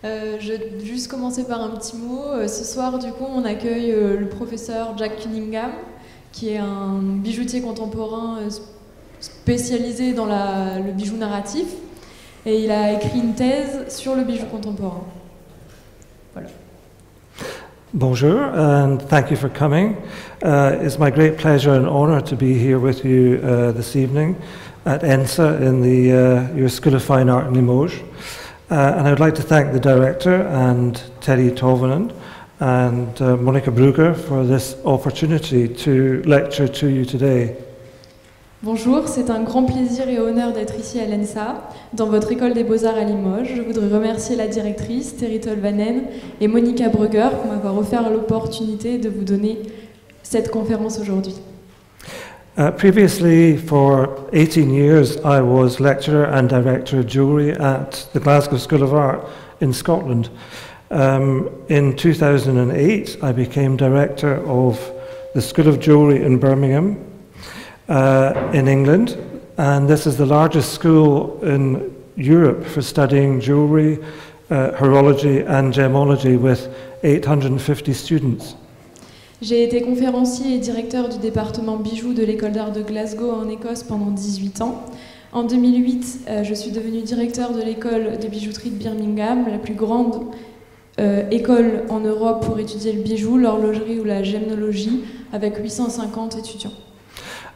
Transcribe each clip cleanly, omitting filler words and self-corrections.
Je vais juste commencer par un petit mot. Ce soir, du coup, on accueille le professeur Jack Cunningham, qui est un bijoutier contemporain spécialisé dans le bijou narratif. Et il a écrit une thèse sur le bijou contemporain. Voilà. Bonjour, and thank you for coming. It's my great pleasure and honor to be here with you this evening at ENSA in your School of Fine Art in Limoges. And I would like to thank the director and Terhi Tolvanen and Monica Brugger for this opportunity to lecture to you today. Bonjour, c'est un grand plaisir et honneur d'être ici à l'ENSA, dans votre école des beaux-arts à Limoges. Je voudrais remercier la directrice, Terhi Tolvanen, et Monica Brugger pour m'avoir offert l'opportunité de vous donner cette conférence aujourd'hui. Previously, for 18 years, I was lecturer and director of jewellery at the Glasgow School of Art in Scotland. In 2008, I became director of the School of Jewellery in Birmingham, in England, and this is the largest school in Europe for studying jewellery, horology and gemology with 850 students. J'ai été conférencier et directeur du département bijoux de l'école d'art de Glasgow en Écosse pendant 18 ans. En 2008, je suis devenu directeur de l'école de bijouterie de Birmingham, la plus grande école en Europe pour étudier le bijou, l'horlogerie ou la gemnologie, avec 850 étudiants.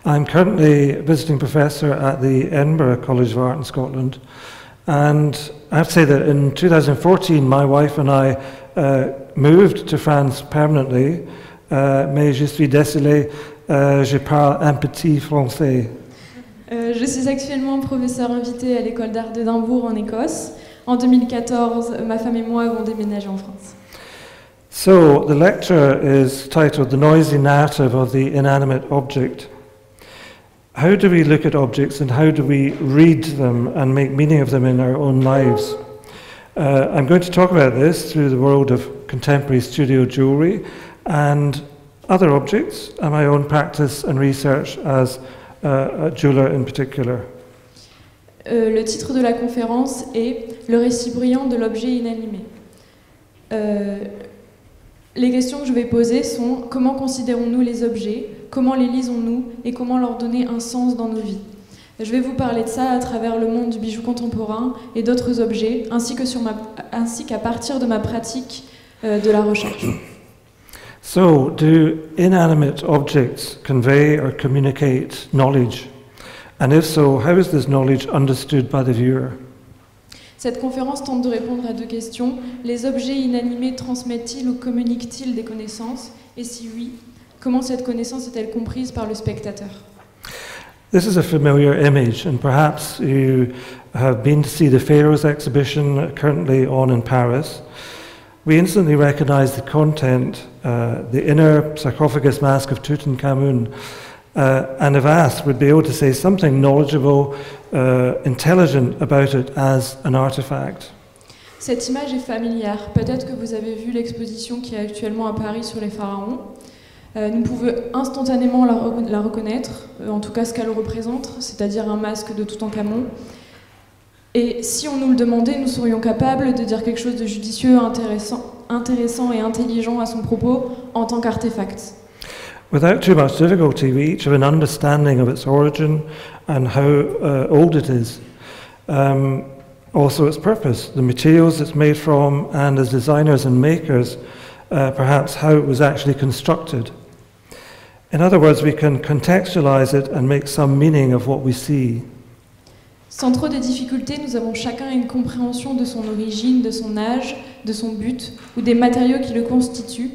I'm currently visiting professor at the Edinburgh College of Art in Scotland, and I have to say that in 2014 my wife and I moved to France permanently, mais je suis désolé, je parle un petit français. Je suis actuellement professeur invité à l'école d'art d'Édimbourg en Écosse. En 2014, ma femme et moi avons déménagé en France. So the lecture is titled The Noisy Narrative of the Inanimate Object. How do we look at objects and how do we read them and make meaning of them in our own lives? I'm going to talk about this through the world of contemporary studio jewellery and other objects and my own practice and research as a jeweler in particular. Le titre de la conférence est « Le récit brillant de l'objet inanimé ». Les questions que je vais poser sont « Comment considérons-nous les objets ? Comment les lisons-nous ? Et comment leur donner un sens dans nos vies ?» Je vais vous parler de ça à travers le monde du bijou contemporain et d'autres objets, ainsi qu'à partir de ma pratique de la recherche. So, do inanimate objects convey or communicate knowledge? And if so, how is this knowledge understood by the viewer? Cette conférence tente de répondre à deux questions. Les objets inanimés transmettent-ils ou communiquent-ils des connaissances? Et si oui, comment cette connaissance est-elle comprise par le spectateur? This is a familiar image, and perhaps you have been to see the Pharaoh's exhibition currently on in Paris. We instantly recognize the content, the inner sarcophagus mask of Tutankhamun, and if asked, would be able to say something knowledgeable, intelligent about it as an artifact. Cette image est familière. Peut-être que vous avez vu l'exposition qui est actuellement à Paris sur les pharaons. Nous pouvons instantanément la reconnaître, en tout cas ce qu'elle représente, c'est-à-dire un masque de Toutankhamon. Et si on nous le demandait, nous serions capables de dire quelque chose de judicieux, intéressant et intelligent à son propos en tant qu'artefact. Without too much difficulty, we each have an understanding of its origin and how old it is. Also its purpose, the materials it's made from, and as designers and makers, perhaps how it was actually constructed. In other words, we can contextualize it and make some meaning of what we see. Sans trop de difficultés, nous avons chacun une compréhension de son origine, de son âge, de son but ou des matériaux qui le constituent.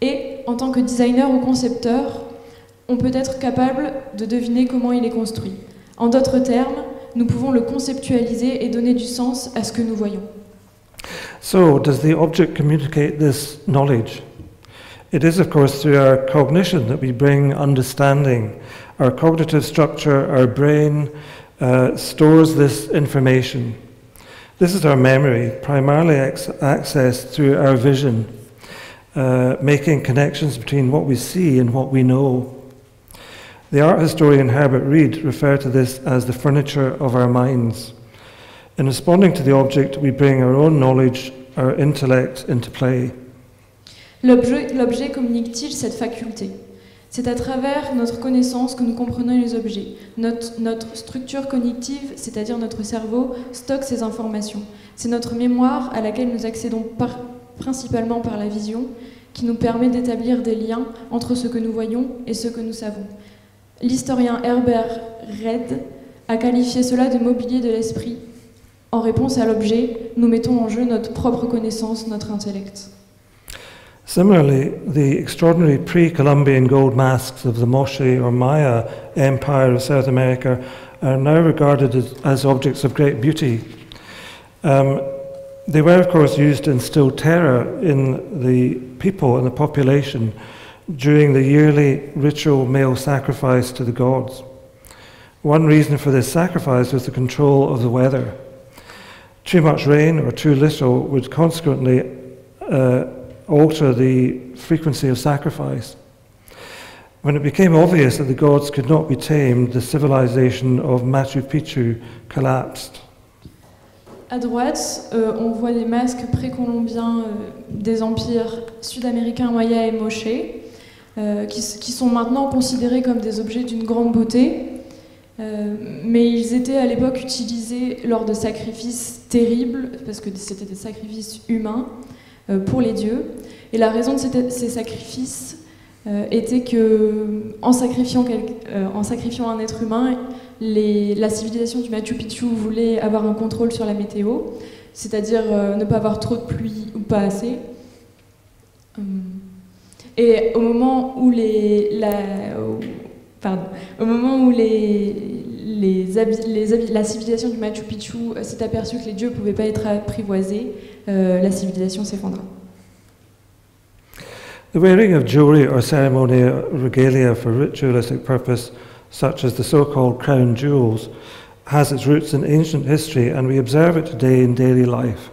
Et, en tant que designer ou concepteur, on peut être capable de deviner comment il est construit. En d'autres termes, nous pouvons le conceptualiser et donner du sens à ce que nous voyons. So, does the object communicate this knowledge? It is, of course, through our cognition that we bring understanding. Our cognitive structure, our brain, stores this information. This is our memory, primarily accessed through our vision, making connections between what we see and what we know. The art historian Herbert Reed referred to this as the furniture of our minds. In responding to the object, we bring our own knowledge our intellect into play. L'objet communique-t-il cette faculté? C'est à travers notre connaissance que nous comprenons les objets. Notre structure cognitive, c'est-à-dire notre cerveau, stocke ces informations. C'est notre mémoire à laquelle nous accédons principalement par la vision, qui nous permet d'établir des liens entre ce que nous voyons et ce que nous savons. L'historien Herbert Read a qualifié cela de mobilier de l'esprit. En réponse à l'objet, nous mettons en jeu notre propre connaissance, notre intellect. Similarly, the extraordinary pre-Columbian gold masks of the Moche or Maya Empire of South America are now regarded as objects of great beauty. They were, of course, used to instill terror in the people and the population during the yearly ritual male sacrifice to the gods. One reason for this sacrifice was the control of the weather. Too much rain or too little would consequently alter the frequency of sacrifice. When it became obvious that the gods could not be tamed, the civilization of Machu Picchu collapsed. À droite, on voit des masques précolombiens des empires sud-américains Maya et Moche, qui sont maintenant considérés comme des objets d'une grande beauté, mais ils étaient à l'époque utilisés lors de sacrifices terribles, parce que c'était des sacrifices humains, pour les dieux. Et la raison de ces sacrifices était que, en sacrifiant un être humain, la civilisation du Machu Picchu voulait avoir un contrôle sur la météo, c'est-à-dire ne pas avoir trop de pluie ou pas assez. Et au moment où la civilisation du Machu Picchu s'est aperçue que les dieux ne pouvaient pas être apprivoisés, la civilisation s'effondra. The wearing of jewelry or ceremonial regalia for ritualistic purpose, such as the so-called crown jewels, has its roots in ancient history, and we observe it today in daily life.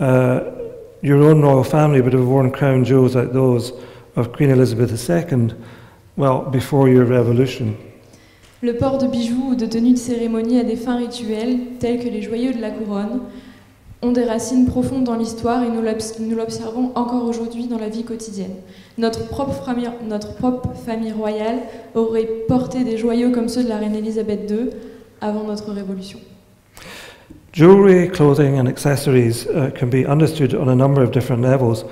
Your own royal family would have worn crown jewels like those of Queen Elizabeth II, well, before your revolution. Le port de bijoux ou de tenues de cérémonie à des fins rituelles, tels que les joyaux de la couronne, ont des racines profondes dans l'histoire et nous l'observons encore aujourd'hui dans la vie quotidienne. Notre propre famille royale aurait porté des joyaux comme ceux de la reine Elisabeth II avant notre révolution. Jewelry, clothing and accessories can be understood on a number of different levels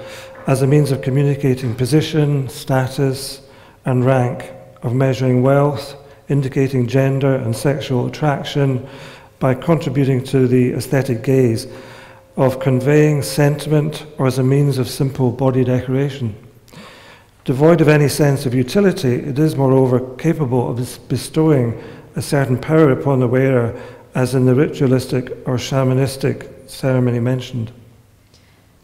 as a means of communicating position, status and rank, of measuring wealth, indicating gender and sexual attraction by contributing to the aesthetic gaze, of conveying sentiment or as a means of simple body decoration. Devoid of any sense of utility, it is moreover capable of bestowing a certain power upon the wearer, as in the ritualistic or shamanistic ceremony mentioned.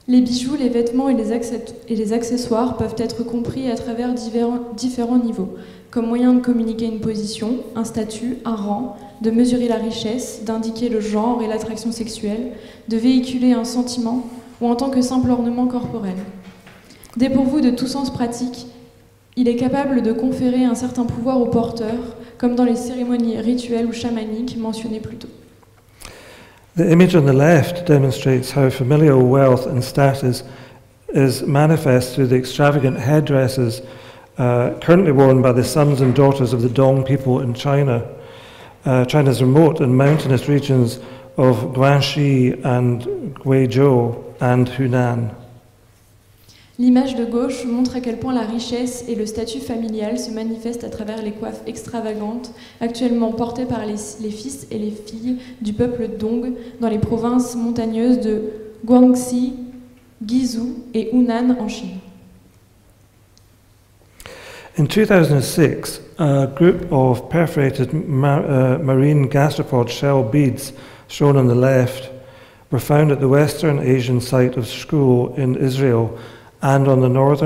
Les bijoux, les vêtements et les accessoires peuvent être compris à travers différents niveaux, comme moyen de communiquer une position, un statut, un rang, de mesurer la richesse, d'indiquer le genre et l'attraction sexuelle, de véhiculer un sentiment ou en tant que simple ornement corporel. Dépourvu de tout sens pratique, il est capable de conférer un certain pouvoir au porteur, comme dans les cérémonies rituelles ou chamaniques mentionnées plus tôt. The image on the left demonstrates how familial wealth and status is manifest through the extravagant headdresses currently worn by the sons and daughters of the Dong people in China, China's remote and mountainous regions of Guangxi and Guizhou and Hunan. L'image de gauche montre à quel point la richesse et le statut familial se manifestent à travers les coiffes extravagantes actuellement portées par les fils et les filles du peuple Dong dans les provinces montagneuses de Guangxi, Guizhou et Hunan en Chine. In 2006, a group of perforated marine gastropod shell beads, shown on the left, were found at the Western Asian site of Shkool in Israel and on the North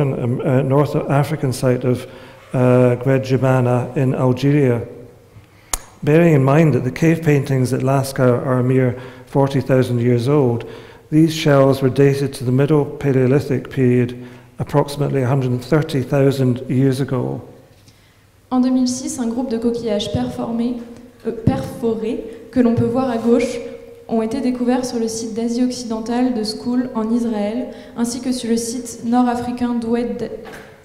African site of Guedjibana in Algeria. Bearing in mind that the cave paintings at Lascaux are a mere 40,000 years old, these shells were dated to the Middle Paleolithic period, approximately 130,000 years ago. En 2006, un groupe de coquillages perforés que l'on peut voir à gauche ont été découverts sur le site d'Asie occidentale de School en Israël, ainsi que sur le site nord-africain d'Oued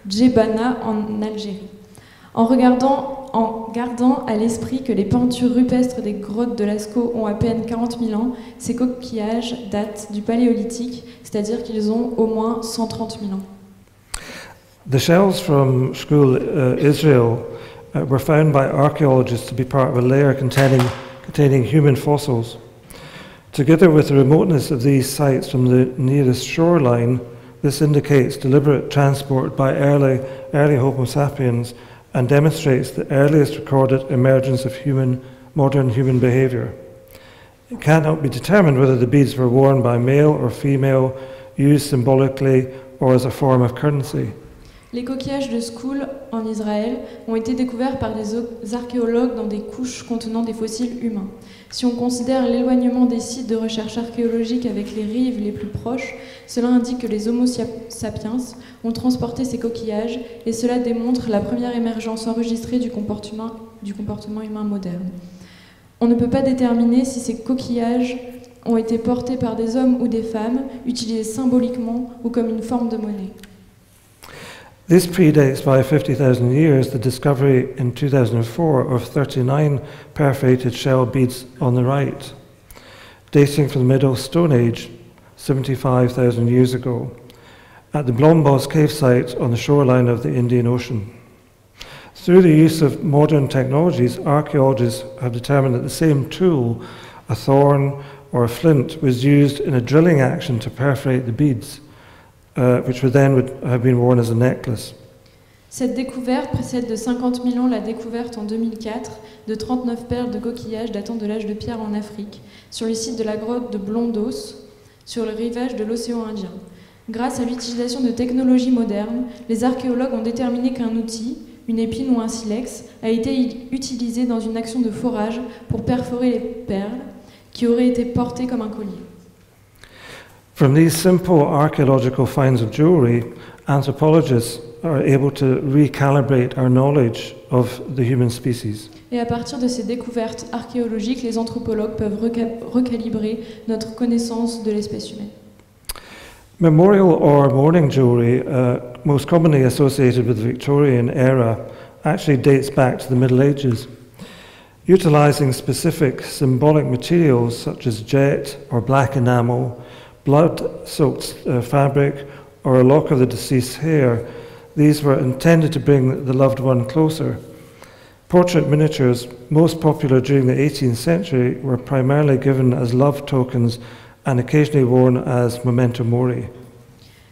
Djebana en Algérie. En gardant à l'esprit que les peintures rupestres des grottes de Lascaux ont à peine 40 000 ans, ces coquillages datent du Paléolithique, c'est-à-dire qu'ils ont au moins 130 000 ans. The shells from School Israel were found by archaeologists to be part of a layer containing human fossils. Together with the remoteness of these sites from the nearest shoreline, this indicates deliberate transport by early Homo sapiens and demonstrates the earliest recorded emergence of modern human behaviour. It cannot be determined whether the beads were worn by male or female, used symbolically or as a form of currency. Les coquillages de School en Israël ont été découverts par des archéologues dans des couches contenant des fossiles humains. Si on considère l'éloignement des sites de recherche archéologique avec les rives les plus proches, cela indique que les Homo sapiens ont transporté ces coquillages et cela démontre la première émergence enregistrée du comportement humain moderne. On ne peut pas déterminer si ces coquillages ont été portés par des hommes ou des femmes, utilisés symboliquement ou comme une forme de monnaie. This predates by 50,000 years the discovery in 2004 of 39 perforated shell beads on the right, dating from the Middle Stone Age, 75,000 years ago, at the Blombos cave site on the shoreline of the Indian Ocean. Through the use of modern technologies, archaeologists have determined that the same tool, a thorn or a flint, was used in a drilling action to perforate the beads, which would have been worn as a necklace. Cette découverte précède de 50 000 ans la découverte en 2004 de 39 perles de coquillages datant de l'âge de pierre en Afrique, sur le site de la grotte de Blondos, sur le rivage de l'océan Indien. Grâce à l'utilisation de technologies modernes, les archéologues ont déterminé qu'un outil, une épine ou un silex, a été utilisé dans une action de forage pour perforer les perles qui auraient été portées comme un collier. From these simple archaeological finds of jewelry, anthropologists are able to recalibrate our knowledge of the human species. Et à partir de ces découvertes archéologiques, les anthropologues peuvent recalibrer notre connaissance de l'espèce humaine. Memorial or mourning jewelry, most commonly associated with the Victorian era, actually dates back to the Middle Ages. Utilizing specific symbolic materials such as jet or black enamel, blood-soaked fabric, or a lock of the deceased's hair, these were intended to bring the loved one closer. Portrait miniatures, most popular during the 18th century, were primarily given as love tokens and occasionally worn as memento mori.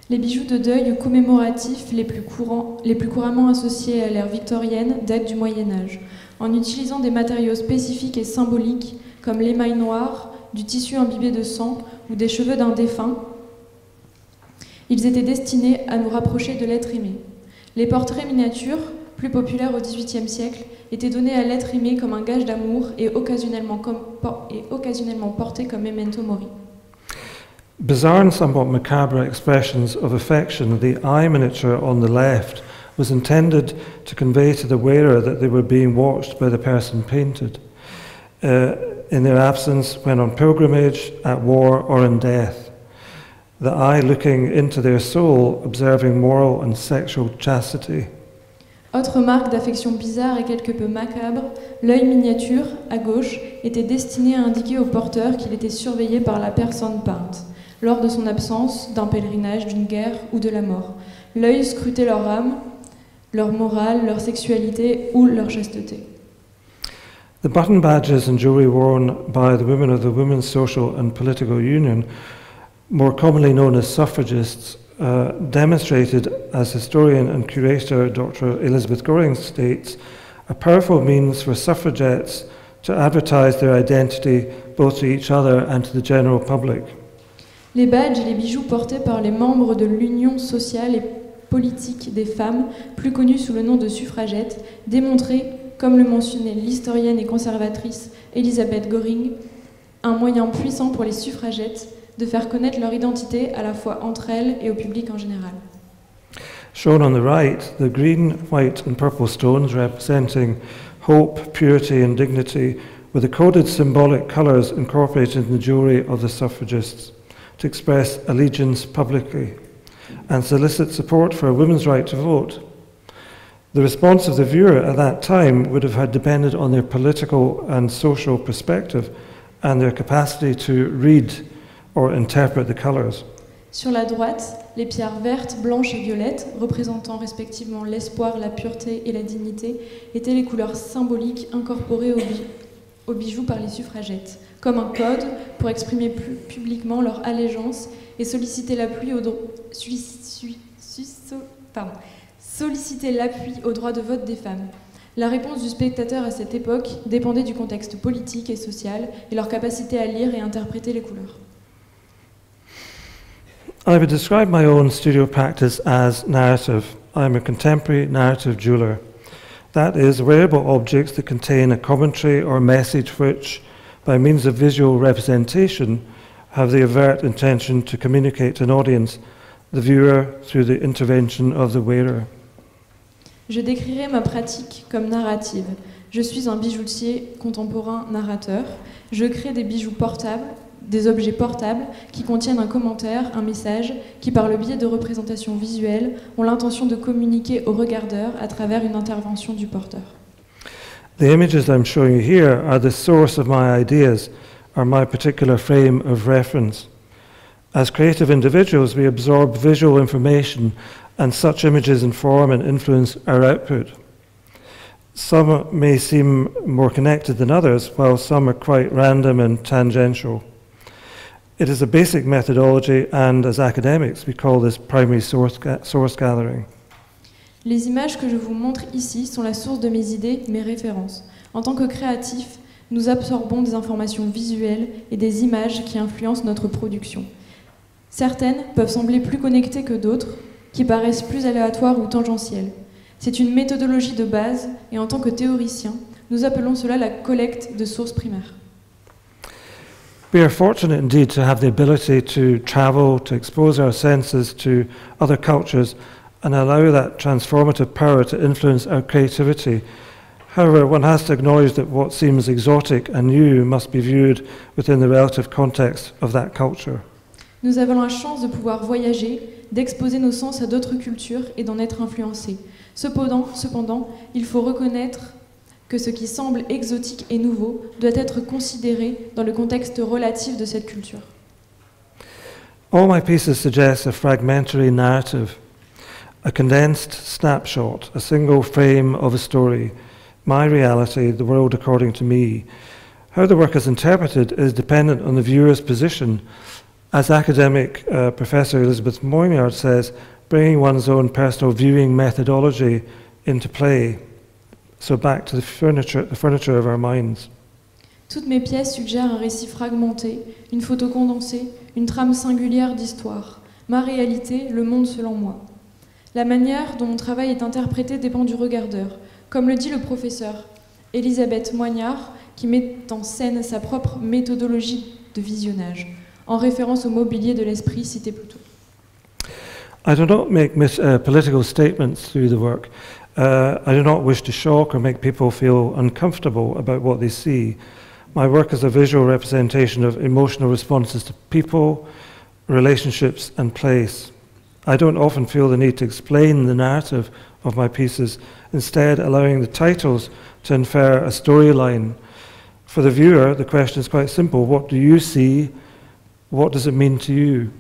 Les bijoux de deuil ou commémoratifs les plus couramment associés à l'ère victorienne datent du Moyen-Âge. En utilisant des matériaux spécifiques et symboliques comme l'émail noir, du tissu imbibé de sang ou des cheveux d'un défunt, ils étaient destinés à nous rapprocher de l'être aimé. Les portraits miniatures, plus populaires au XVIIIe siècle, étaient donnés à l'être aimé comme un gage d'amour et occasionnellement portés comme memento mori. Bizarre and somewhat macabre expressions of affection, the eye miniature on the left was intended to convey to the wearer that they were being watched by the person painted, in their absence, when on pilgrimage, at war, or in death. The eye looking into their soul, observing moral and sexual chastity. Autre marque d'affection bizarre et quelque peu macabre, l'œil miniature, à gauche, était destiné à indiquer au porteur qu'il était surveillé par la personne peinte, lors de son absence, d'un pèlerinage, d'une guerre ou de la mort. L'œil scrutait leur âme, leur morale, leur sexualité ou leur chasteté. The button badges and jewelry worn by the women of the Women's Social and Political Union, more commonly known as suffragists, demonstrated, as historian and curator Dr. Elizabeth Goring states, a powerful means for suffragettes to advertise their identity both to each other and to the general public. Les badges et les bijoux portés par les membres de l'Union sociale et politique des femmes, plus connue sous le nom de suffragettes, démontraient, comme le mentionnait l'historienne et conservatrice Elizabeth Goring, un moyen puissant pour les suffragettes de faire connaître leur identité à la fois entre elles et au public en général. Shown on the right, the green, white and purple stones representing hope, purity and dignity with the coded symbolic colours incorporated in the jewellery of the suffragists to express allegiance publicly and solicit support for a women's right to vote. The response of the viewer at that time would have had depended on their political and social perspective and their capacity to read or interpret the colours. Sur la droite, les pierres vertes, blanches et violettes, représentant respectivement l'espoir, la pureté et la dignité, étaient les couleurs symboliques incorporées aux bijoux par les suffragettes, comme un code pour exprimer publiquement leur allégeance et solliciter l'appui au droit de vote des femmes. La réponse du spectateur à cette époque dépendait du contexte politique et social et leur capacité à lire et interpréter les couleurs. I would describe my own studio practice as narrative. I am a contemporary narrative jeweller. That is, wearable objects that contain a commentary or message which, by means of visual representation, have the overt intention to communicate to an audience, the viewer, through the intervention of the wearer. Je décrirai ma pratique comme narrative. Je suis un bijoutier contemporain narrateur. Je crée des bijoux portables, des objets portables qui contiennent un commentaire, un message, qui par le biais de représentations visuelles ont l'intention de communiquer au regardeur à travers une intervention du porteur. The images I'm showing you here are the source of my ideas, are my particular frame of reference. As creative individuals, we absorb visual information and such images inform and influence our output. Some may seem more connected than others, while some are quite random and tangential. It is a basic methodology, and as academics, we call this primary source gathering. Les images que je vous montre ici sont la source de mes idées, mes références. En tant que créatifs, nous absorbons des informations visuelles et des images qui influencent notre production. Certaines peuvent sembler plus connectées que d'autres, qui paraissent plus aléatoires ou tangentielles. C'est une méthodologie de base, et en tant que théoriciens, nous appelons cela la collecte de sources primaires. We are fortunate indeed to have the ability to travel, to expose our senses to other cultures and allow that transformative power to influence our creativity. However, one has to acknowledge that what seems exotic and new must be viewed within the relative context of that culture. Nous avons la chance de pouvoir voyager, d'exposer nos sens à d'autres cultures et d'en être influencés. Cependant, il faut reconnaître que ce qui semble exotique et nouveau doit être considéré dans le contexte relatif de cette culture. All my pieces suggest a fragmentary narrative, a condensed snapshot, a single frame of a story, my reality, the world according to me. How the work is interpreted is dependent on the viewer's position. As academic Professor Elizabeth Moyniard says, bringing one's own personal viewing methodology into play. So back to the furniture of our minds. Toutes mes pièces suggèrent un récit fragmenté, une photo condensée, une trame singulière d'histoire. Ma réalité, le monde selon moi. La manière dont mon travail est interprété dépend du regardeur. Comme le dit le professeur Elisabeth Moignard, qui met en scène sa propre méthodologie de visionnage, en référence au mobilier de l'esprit cité plus tôt. I do not make political statements through the work. I do not wish to shock or make people feel uncomfortable about what they see. My work is a visual representation of emotional responses to people, relationships, and place. I don't often feel the need to explain the narrative of my pieces, instead allowing the titles to infer a storyline. For the viewer, the question is quite simple. What do you see? What does it mean to you?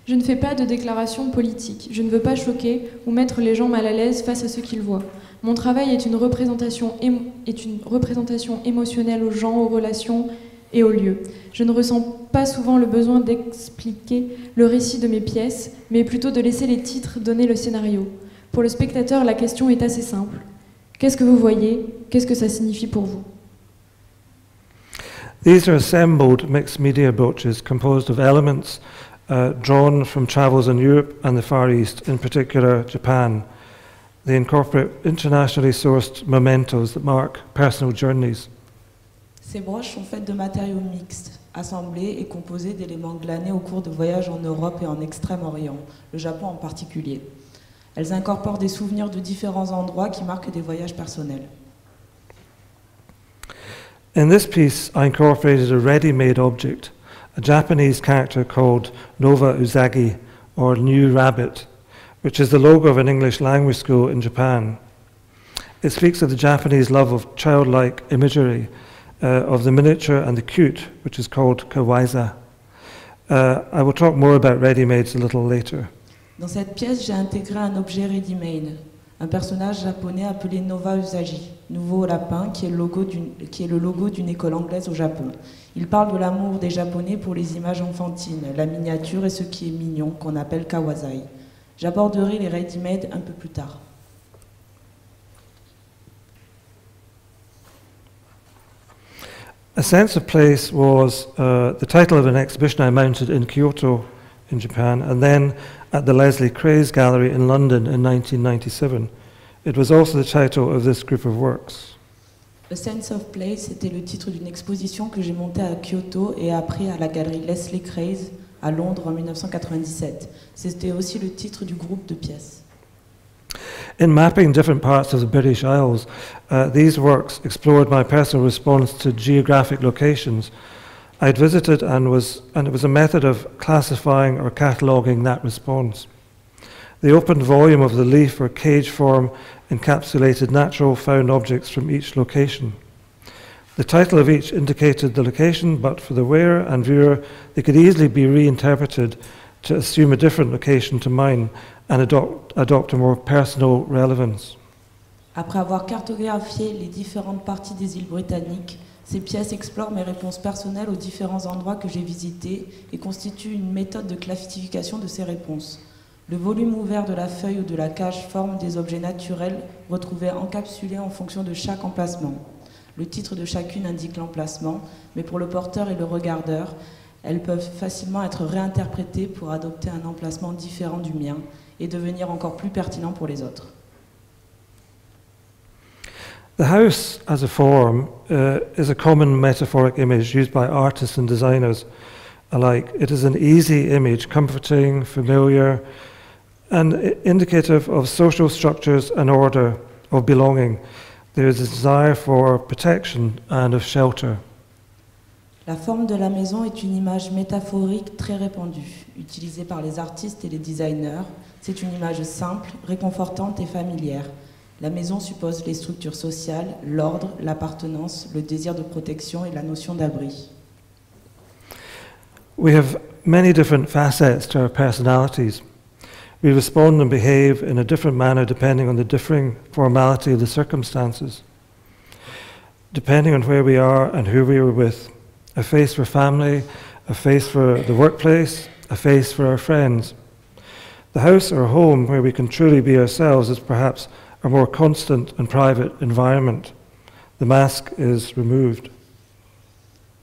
Je ne fais pas de déclaration politique. Je ne veux pas choquer ou mettre les gens mal à l'aise face à ce qu'ils voient. Mon travail est une représentation émotionnelle aux gens, aux relations et aux lieux. Je ne ressens pas souvent le besoin d'expliquer le récit de mes pièces, mais plutôt de laisser les titres donner le scénario. Pour le spectateur, la question est assez simple. Qu'est-ce que vous voyez? Qu'est-ce que ça signifie pour vous? These are assembled mixed media brooches composed of elements drawn from travels in Europe and the Far East, in particular Japan. They incorporate internationally sourced mementos that mark personal journeys. Ces broches sont faites de matériaux mixtes, assemblés et composés d'éléments glanés au cours de voyages en Europe et en Extrême-Orient, le Japon en particulier. Elles incorporent des souvenirs de différents endroits qui marquent des voyages personnels. In this piece, I incorporated a ready-made object, a Japanese character called Nova Uzagi, or New Rabbit, which is the logo of an English language school in Japan. It speaks of the Japanese love of childlike imagery, of the miniature and the cute, which is called kawaii. I will talk more about ready-mades a little later. Dans cette pièce, j'ai intégré un objet ready-made, un personnage japonais appelé Nova Usagi, nouveau lapin, qui est le logo d'une école anglaise au Japon. Il parle de l'amour des Japonais pour les images enfantines, la miniature et ce qui est mignon, qu'on appelle kawaii. J'aborderai les ready-made un peu plus tard. A Sense of Place was the title of an exhibition I mounted in Kyoto in Japan, and then at the Leslie Craze Gallery in London in 1997. It was also the title of this group of works. A Sense of Place était le titre d'une exposition que j'ai montée à Kyoto et après à la galerie Leslie Craze à Londres en 1997. C'était aussi le titre du groupe de pièces. In mapping different parts of the British Isles, these works explored my personal response to geographic locations I'd visited, and it was a method of classifying or cataloguing that response. The open volume of the leaf or cage form encapsulated natural found objects from each location. The title of each indicated the location, but for the wearer and viewer, they could easily be reinterpreted to assume a different location to mine and adopt a more personal relevance. Après avoir cartographié les différentes parties des îles britanniques, ces pièces explorent mes réponses personnelles aux différents endroits que j'ai visités et constituent une méthode de classification de ces réponses. Le volume ouvert de la feuille ou de la cage forme des objets naturels retrouvés encapsulés en fonction de chaque emplacement. Le titre de chacune indique l'emplacement, mais pour le porteur et le regardeur, elles peuvent facilement être réinterprétées pour adopter un emplacement différent du mien et devenir encore plus pertinent pour les autres. The house as a form is a common metaphoric image used by artists and designers alike. It is an easy image, comforting, familiar, and indicative of social structures and order, of belonging. There is a desire for protection and of shelter. La forme de la maison est une image métaphorique très répandue, utilisée par les artistes et les designers. C'est une image simple, réconfortante et familière. La maison suppose les structures sociales, l'ordre, l'appartenance, le désir de protection et la notion d'abri. We have many different facets to our personalities. We respond and behave in a different manner depending on the differing formality of the circumstances, depending on where we are and who we are with. A face for family, a face for the workplace, a face for our friends. The house or home where we can truly be ourselves is perhaps a more constant and private environment. The mask is removed.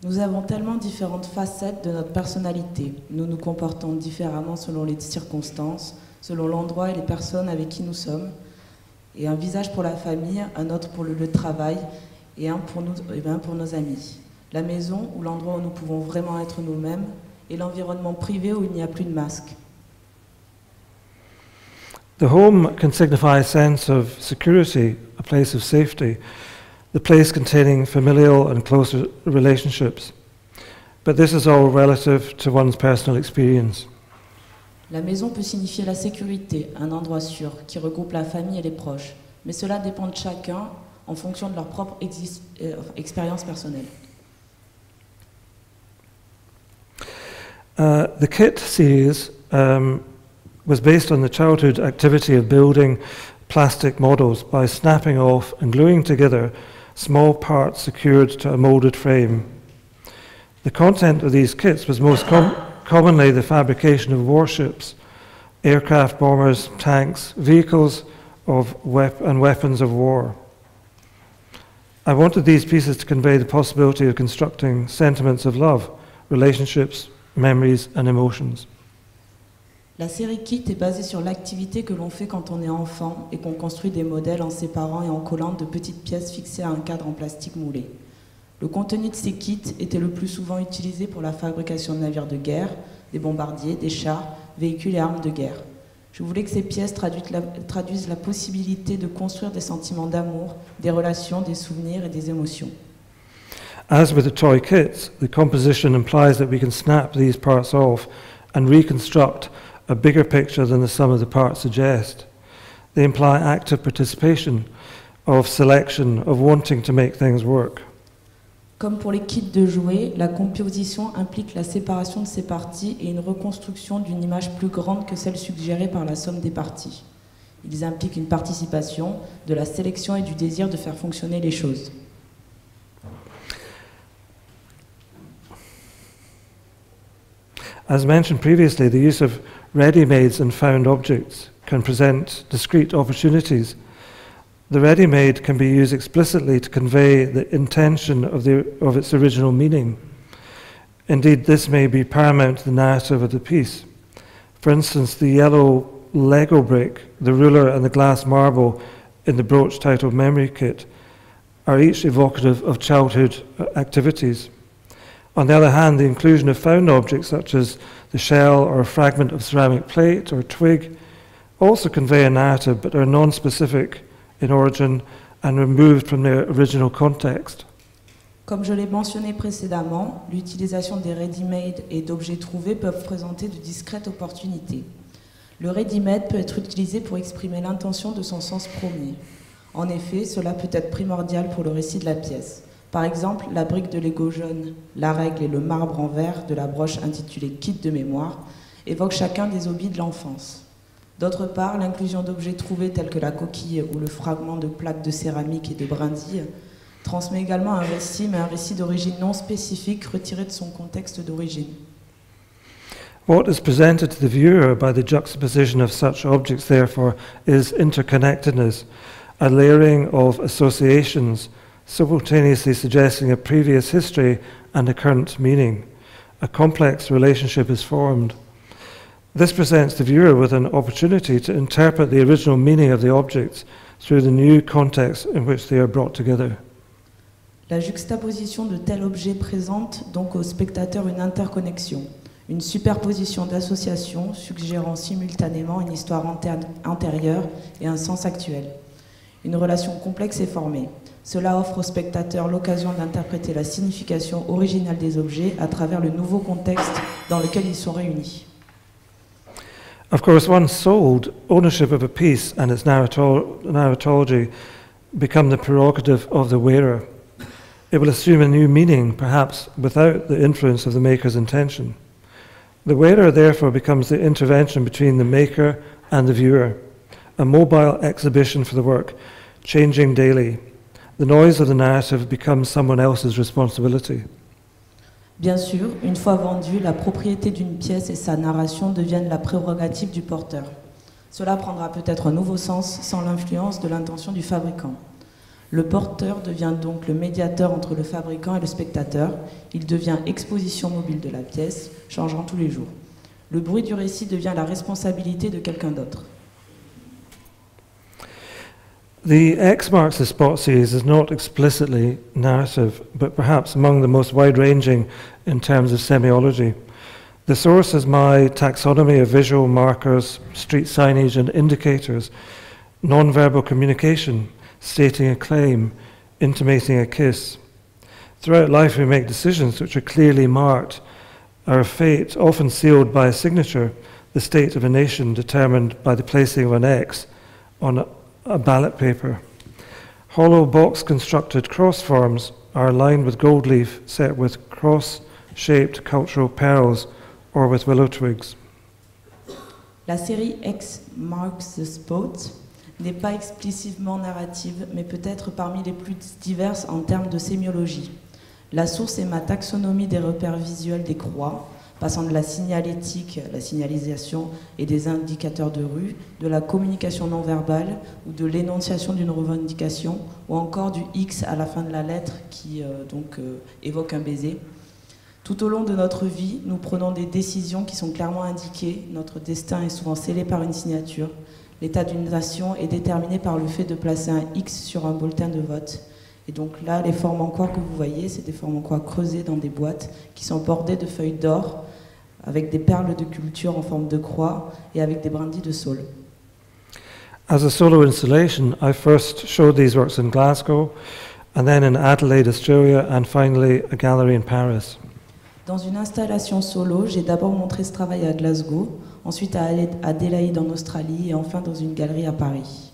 Nous avons tellement différentes facettes de notre personnalité. Nous nous comportons différemment selon les circonstances, selon l'endroit et les personnes avec qui nous sommes. Et un visage pour la famille, un autre pour le lieu de travail et un pour nos amis. La maison, ou l'endroit où nous pouvons vraiment être nous-mêmes, et l'environnement privé où il n'y a plus de masque. The home can signify a sense of security, a place of safety, the place containing familial and close relationships. But this is all relative to one's personal experience. La maison peut signifier la sécurité, un endroit sûr, qui regroupe la famille et les proches. Mais cela dépend de chacun en fonction de leur propre expérience personnelle. The Kit series was based on the childhood activity of building plastic models by snapping off and gluing together small parts secured to a moulded frame. The content of these kits was most commonly the fabrication of warships, aircraft, bombers, tanks, vehicles and weapons of war. I wanted these pieces to convey the possibility of constructing sentiments of love, relationships, memories and emotions. La série Kit est basée sur l'activité que l'on fait quand on est enfant et qu'on construit des modèles en séparant et en collant de petites pièces fixées à un cadre en plastique moulé. Le contenu de ces kits était le plus souvent utilisé pour la fabrication de navires de guerre, des bombardiers, des chars, véhicules et armes de guerre. Je voulais que ces pièces traduisent la possibilité de construire des sentiments d'amour, des relations, des souvenirs et des émotions. As with the toy kits, the composition implies that we can snap these parts off and reconstruct a bigger picture than the sum of the parts suggest. They imply active participation, of selection, of wanting to make things work. Comme pour les kits de jouets, la composition implique la séparation de ces parties et une reconstruction d'une image plus grande que celle suggérée par la somme des parties. Ils impliquent une participation, de la sélection et du désir de faire fonctionner les choses. As mentioned previously, the use of ready-mades and found objects can present discrete opportunities. The ready-made can be used explicitly to convey the intention of its original meaning. Indeed, this may be paramount to the narrative of the piece. For instance, the yellow Lego brick, the ruler and the glass marble in the brooch titled Memory Kit are each evocative of childhood activities. On the other hand, the inclusion of found objects such as the shell or a fragment of ceramic plate or twig also convey a narrative but are non-specific in origin and removed from their original context. Comme je l'ai mentionné précédemment, l'utilisation des ready-made et d'objets trouvés peuvent présenter de discrètes opportunités. Le ready-made peut être utilisé pour exprimer l'intention de son sens premier. En effet, cela peut être primordial pour le récit de la pièce. Par exemple, la brique de Lego jaune, la règle et le marbre en verre de la broche intitulée « Kit de mémoire » évoquent chacun des hobbies de l'enfance. D'autre part, l'inclusion d'objets trouvés tels que la coquille ou le fragment de plaque de céramique et de brindilles transmet également un récit, mais un récit d'origine non spécifique retiré de son contexte d'origine. What is presented to the viewer by the juxtaposition of such objects, therefore, is interconnectedness, a layering of associations, simultaneously suggesting a previous history and a current meaning. A complex relationship is formed. This presents the viewer with an opportunity to interpret the original meaning of the objects through the new context in which they are brought together. La juxtaposition de tels objets présente donc au spectateur une interconnexion, une superposition d'associations suggérant simultanément une histoire antérieure et un sens actuel. Une relation complexe est formée. Cela offre au spectateur l'occasion d'interpréter la signification originale des objets à travers le nouveau contexte dans lequel ils sont réunis. Of course, once sold, ownership of a piece and its narratology become the prerogative of the wearer. It will assume a new meaning, perhaps without the influence of the maker's intention. The wearer therefore becomes the intervention between the maker and the viewer, a mobile exhibition for the work, changing daily. The noise of the narrative becomes someone else's responsibility. Bien sûr, une fois vendue, la propriété d'une pièce et sa narration deviennent la prérogative du porteur. Cela prendra peut-être un nouveau sens sans l'influence de l'intention du fabricant. Le porteur devient donc le médiateur entre le fabricant et le spectateur. Il devient exposition mobile de la pièce, changeant tous les jours. Le bruit du récit devient la responsabilité de quelqu'un d'autre. The X Marks the Spot series is not explicitly narrative, but perhaps among the most wide-ranging in terms of semiology. The source is my taxonomy of visual markers, street signage and indicators, non-verbal communication, stating a claim, intimating a kiss. Throughout life we make decisions which are clearly marked, our fate often sealed by a signature, the state of a nation determined by the placing of an X on a ballot paper. Hollow box-constructed cross forms are lined with gold leaf set with cross-shaped cultural pearls or with willow twigs. La série X Marks the Spot n'est pas explicitement narrative, mais peut être parmi les plus diverses en termes de sémiologie. La source est ma taxonomie des repères visuels des croix, passant de la signalétique, la signalisation et des indicateurs de rue, de la communication non verbale ou de l'énonciation d'une revendication, ou encore du X à la fin de la lettre qui évoque un baiser. Tout au long de notre vie, nous prenons des décisions qui sont clairement indiquées. Notre destin est souvent scellé par une signature. L'état d'une nation est déterminé par le fait de placer un X sur un bulletin de vote. Et donc là, les formes en croix que vous voyez, c'est des formes en croix creusées dans des boîtes qui sont bordées de feuilles d'or, avec des perles de culture en forme de croix et avec des brindilles de saule. As a solo installation, I first showed these works in Glasgow, and then in Adelaide, Australia, and finally a gallery in Paris. Dans une installation solo, j'ai d'abord montré ce travail à Glasgow, ensuite à Adelaide en Australie et enfin dans une galerie à Paris.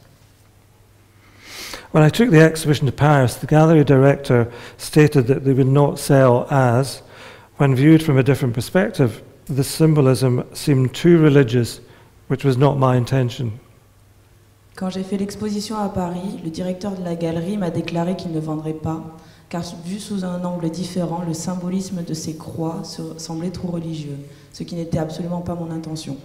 When I took the exhibition to Paris, the gallery director stated that they would not sell as, when viewed from a different perspective, the symbolism seemed too religious, which was not my intention. Quand j'ai fait l'exposition à Paris, le directeur de la galerie m'a déclaré qu'il ne vendrait pas, car vu sous un angle différent, le symbolisme de ces croix semblait trop religieux, ce qui n'était absolument pas mon intention.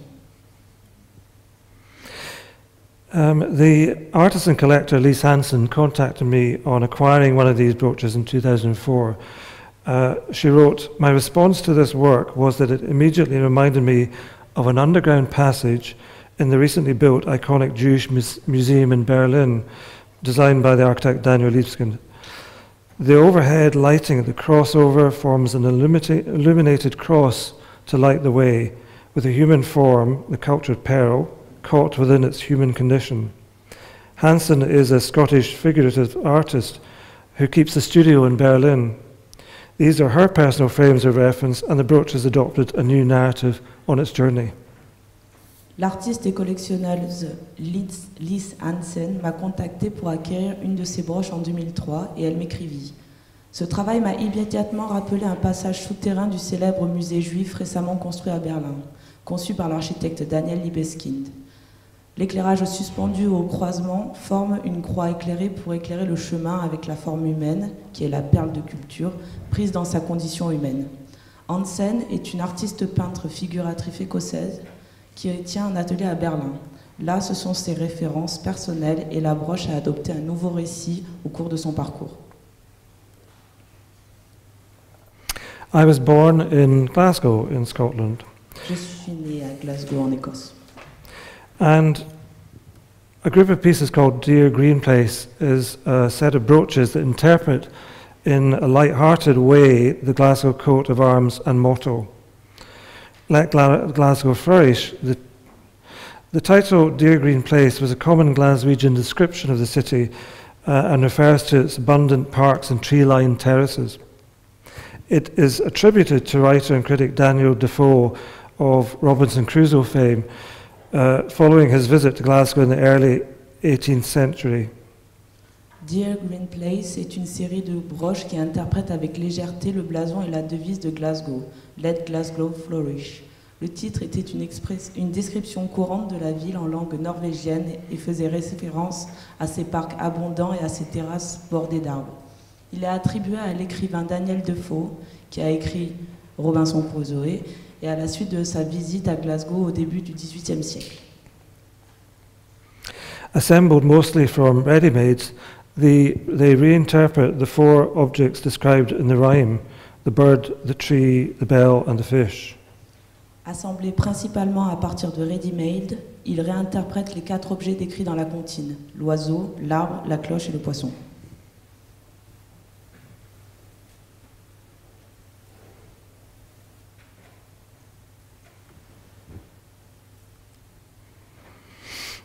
The artist and collector Lise Hansen contacted me on acquiring one of these brooches in 2004. She wrote, "My response to this work was that it immediately reminded me of an underground passage in the recently built iconic Jewish museum in Berlin, designed by the architect Daniel Libeskind. The overhead lighting at the crossover forms an illuminated cross to light the way, with a human form, the cultured pearl, caught within its human condition. Hansen is a Scottish figurative artist who keeps a studio in Berlin. These are her personal frames of reference, and the brooch has adopted a new narrative on its journey." L'artiste et collectionneuse Lise Hansen m'a contacté pour acquérir une de ses broches en 2003 et elle m'écrivit. Ce travail m'a immédiatement rappelé un passage souterrain du célèbre musée juif récemment construit à Berlin, conçu par l'architecte Daniel Libeskind. L'éclairage suspendu au croisement forme une croix éclairée pour éclairer le chemin avec la forme humaine, qui est la perle de culture, prise dans sa condition humaine. Hansen est une artiste peintre figuratrice écossaise qui tient un atelier à Berlin. Là, ce sont ses références personnelles et la broche a adopté un nouveau récit au cours de son parcours. I was born in Glasgow in Scotland. Je suis née à Glasgow en Écosse. And a group of pieces called Dear Green Place is a set of brooches that interpret in a light-hearted way the Glasgow coat of arms and motto. Like Glasgow flourish, the title Dear Green Place was a common Glaswegian description of the city and refers to its abundant parks and tree-lined terraces. It is attributed to writer and critic Daniel Defoe of Robinson Crusoe fame, following his visit to Glasgow in the early 18th century. Dear Green Place est une série de broches qui interprètent avec légèreté le blason et la devise de Glasgow, Let Glasgow Flourish. Le titre était une description courante de la ville en langue norvégienne et faisait référence à ses parcs abondants et à ses terrasses bordées d'arbres. Il est attribué à l'écrivain Daniel Defoe, qui a écrit Robinson Crusoe, et à la suite de sa visite à Glasgow au début du XVIIIe siècle. Assembled mostly from ready-mades, they reinterpret the four objects described in the rhyme: the bird, the tree, the bell, and the fish. Assemblés principalement à partir de ready-made, ils réinterprètent les 4 objets décrits dans la comptine: l'oiseau, l'arbre, la cloche et le poisson.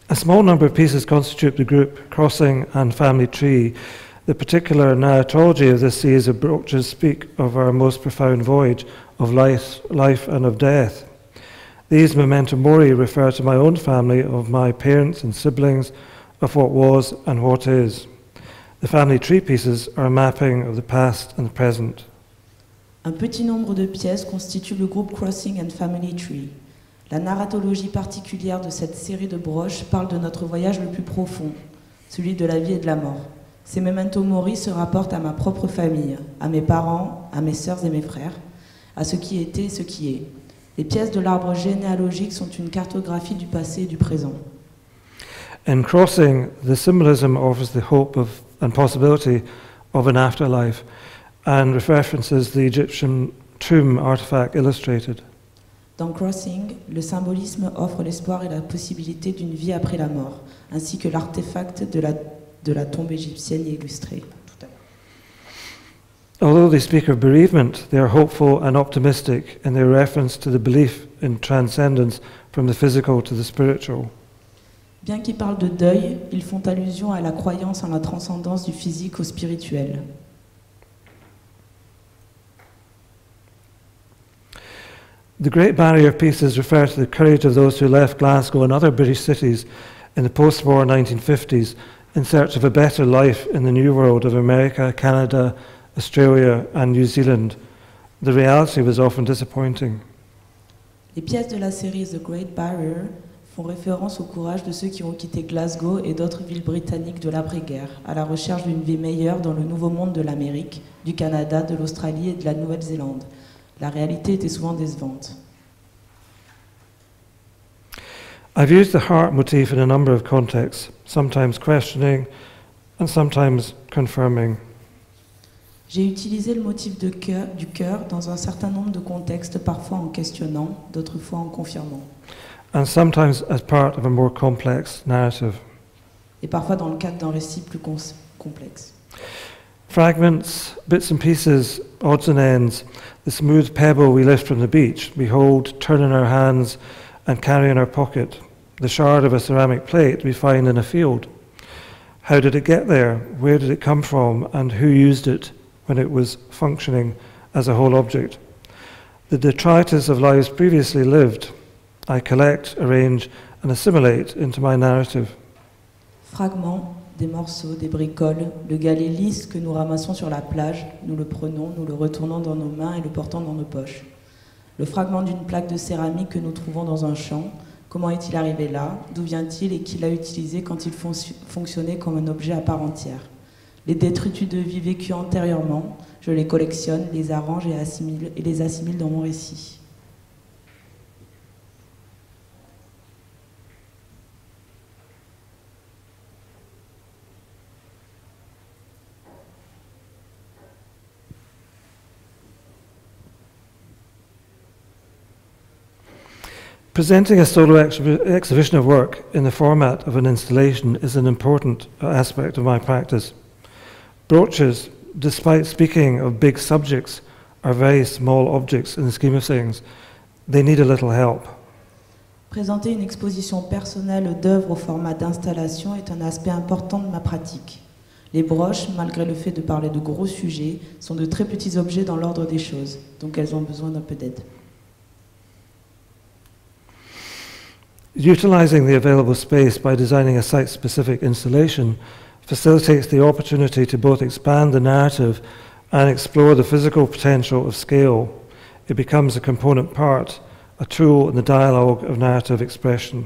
A small number of pieces constitute the group Crossing and Family Tree. The particular narratology of this series of brooches speak of our most profound voyage of life and of death. These memento mori refer to my own family, of my parents and siblings, of what was and what is. The family tree pieces are a mapping of the past and the present. Un petit nombre de pièces constituent le groupe Crossing and Family Tree. La narratologie particulière de cette série de broches parle de notre voyage le plus profond, celui de la vie et de la mort. Ces memento mori se rapportent à ma propre famille, à mes parents, à mes sœurs et mes frères, à ce qui était et ce qui est. Les pièces de l'arbre généalogique sont une cartographie du passé et du présent. In Crossing, the symbolism offers the hope of and possibility of an afterlife and references the Egyptian tomb artifact illustrated. Dans Crossing, le symbolisme offre l'espoir et la possibilité d'une vie après la mort, ainsi que l'artefact de la tombe égyptienne illustrée. Although they speak of bereavement, they are hopeful and optimistic in their reference to the belief in transcendence from the physical to the spiritual. Bien qu'ils parlent de deuil, ils font allusion à la croyance en la transcendance du physique au spirituel. The Great Barrier pieces refer to the courage of those who left Glasgow and other British cities in the post-war 1950s in search of a better life in the new world of America, Canada, Australia and New Zealand. The reality was often disappointing. Les pièces de la série The Great Barrier font référence au courage de ceux qui ont quitté Glasgow et d'autres villes britanniques de l'après-guerre, à la recherche d'une vie meilleure dans le nouveau monde de l'Amérique, du Canada, de l'Australie et de la Nouvelle-Zélande. La réalité était souvent décevante. I've used the heart motif in a number of contexts, sometimes questioning and sometimes confirming. J'ai utilisé le motif du cœur dans un certain nombre de contextes, parfois en questionnant, d'autres fois en confirmant. And sometimes as part of a more complex narrative. Et parfois dans le cadre d'un récit plus complexe. Fragments, bits and pieces, odds and ends, the smooth pebble we lift from the beach, we hold, turn in our hands and carry in our pocket, the shard of a ceramic plate we find in a field. How did it get there? Where did it come from? And who used it when it was functioning as a whole object? The detritus of lives previously lived, I collect, arrange and assimilate into my narrative. Fragments, des morceaux, des bricoles, le galet lisse que nous ramassons sur la plage, nous le prenons, nous le retournons dans nos mains et le portons dans nos poches. Le fragment d'une plaque de céramique que nous trouvons dans un champ, comment est-il arrivé là? D'où vient-il et qui l'a utilisé quand il fonctionnait comme un objet à part entière? Les détritus de vie vécus antérieurement, je les collectionne, les arrange et les assimile dans mon récit. Presenting a solo exhibition of work in the format of an installation is an important aspect of my practice. Brooches, despite speaking of big subjects, are very small objects in the scheme of things. They need a little help. Présenter une exposition personnelle d'œuvres au format d'installation est un aspect important de ma pratique. Les broches, malgré le fait de parler de gros sujets, sont de très petits objets dans l'ordre des choses, donc elles ont besoin d'un peu d'aide. Utilizing the available space by designing a site-specific installation facilitates the opportunity to both expand the narrative and explore the physical potential of scale. It becomes a component part, a tool in the dialogue of narrative expression.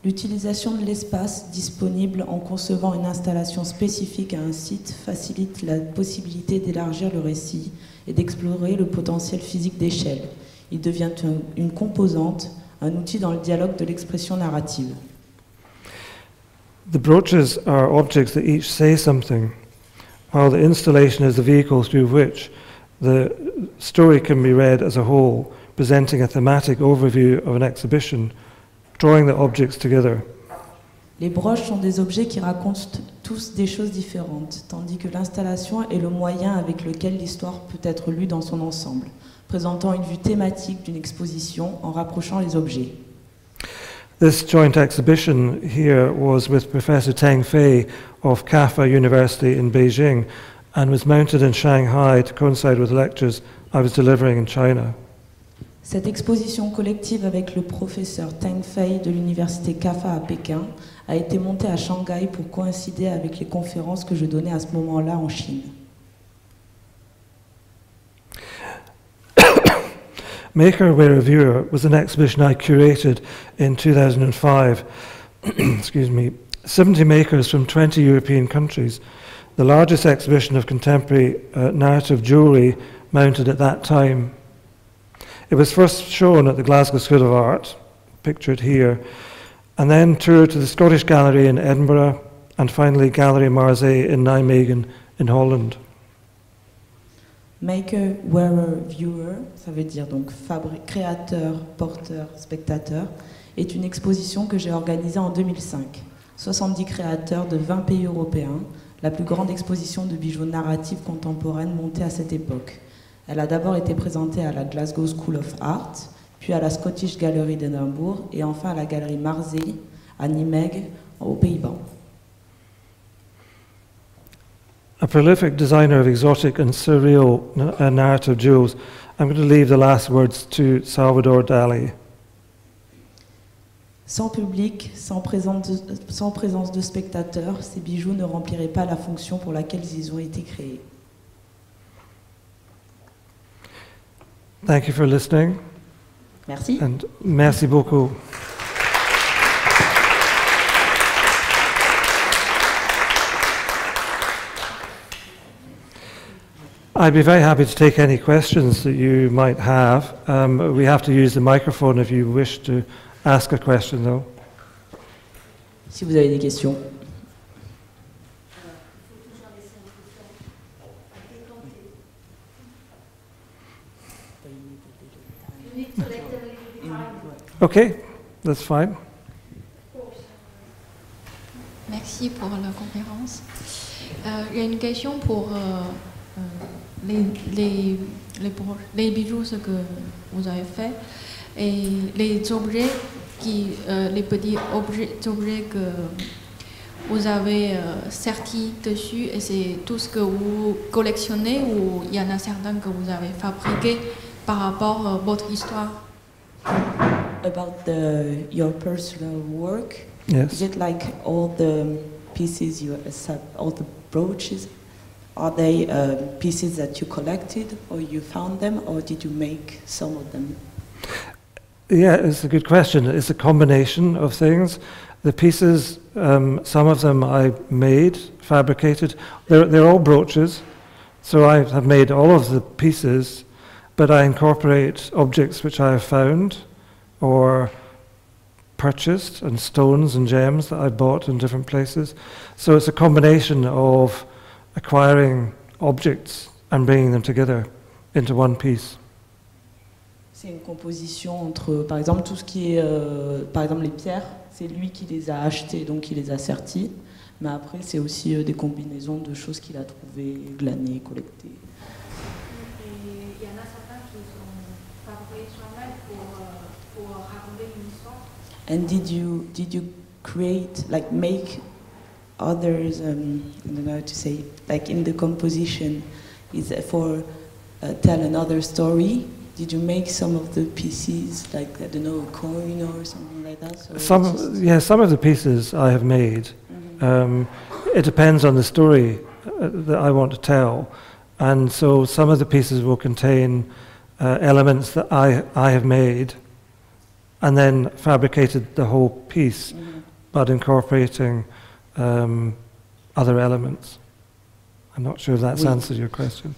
L'utilisation de l'espace disponible en concevant une installation spécifique à un site facilite la possibilité d'élargir le récit et d'explorer le potentiel physique d'échelle. Il devient une composante, un outil dans le dialogue de l'expression narrative. The brooches are objects that each say something, while the installation is the vehicle through which the story can be read as a whole, presenting a thematic overview of an exhibition, drawing the objects together. Les broches sont des objets qui racontent tous des choses différentes, tandis que l'installation est le moyen avec lequel l'histoire peut être lue dans son ensemble, présentant une vue thématique d'une exposition en rapprochant les objets. This joint exhibition here was with Professor Teng Fei of CAFA University in Beijing and was mounted in Shanghai to coincide with lectures I was delivering in China. Cette exposition collective avec le professeur Teng Fei de l'université CAFA à Pékin a été montée à Shanghai pour coïncider avec les conférences que je donnais à ce moment-là en Chine. Maker Where a Viewer was an exhibition I curated in 2005. Excuse me. 70 makers from 20 European countries, the largest exhibition of contemporary narrative jewellery mounted at that time. It was first shown at the Glasgow School of Art, pictured here, and then toured to the Scottish Gallery in Edinburgh, and finally Gallery Marseille in Nijmegen in Holland. Maker, wearer, viewer, ça veut dire donc créateur, porteur, spectateur, est une exposition que j'ai organisée en 2005. 70 créateurs de 20 pays européens, la plus grande exposition de bijoux narratifs contemporaines montée à cette époque. Elle a d'abord été présentée à la Glasgow School of Art, puis à la Scottish Gallery d'Édimbourg, et enfin à la galerie Marzé, à Nijmegen, aux Pays-Bas. A prolific designer of exotic and surreal narrative jewels. I'm going to leave the last words to Salvador Dali. Sans public, sans présence de spectateurs, ces bijoux ne rempliraient pas la fonction pour laquelle ils ont été créés. Thank you for listening. Merci. And merci beaucoup. I'd be very happy to take any questions that you might have. We have to use the microphone if you wish to ask a question, though. Si vous avez des questions. Okay, that's fine. Merci pour la conférence. J'ai une question pour les bijoux ce que vous avez fait et les objets les petits objets que vous avez sertis dessus, et c'est tout ce que vous collectionnez ou il y en a certains que vous avez fabriqués par rapport à votre histoire? About your personal work, Yes. is it like all the pieces you accept, all the brooches, are they pieces that you collected or you found them, or did you make some of them? Yeah, it's a good question. It's a combination of things. The pieces, some of them I made, fabricated. They're all brooches, so I have made all of the pieces, but I incorporate objects which I have found or purchased, and stones and gems that I bought in different places. So it's a combination of acquiring objects and bringing them together into one piece. C'est une composition entre, par exemple, tout ce qui est, par exemple, les pierres, c'est lui qui les a achetées, donc il les a serties. Mais après, c'est aussi des combinaisons de choses qu'il a trouvées, glanées, collectées. Il y en a certains qui sont fabriqués soi-même pour raconter une histoire. And did you create, like make others, I don't know how to say, like in the composition, is it for tell another story? Did you make some of the pieces, like, I don't know, a coin or something like that? Some of the pieces I have made. It depends on the story that I want to tell. And so some of the pieces will contain elements that I have made and then fabricated the whole piece, but incorporating other elements. I'm not sure if that's answered your question.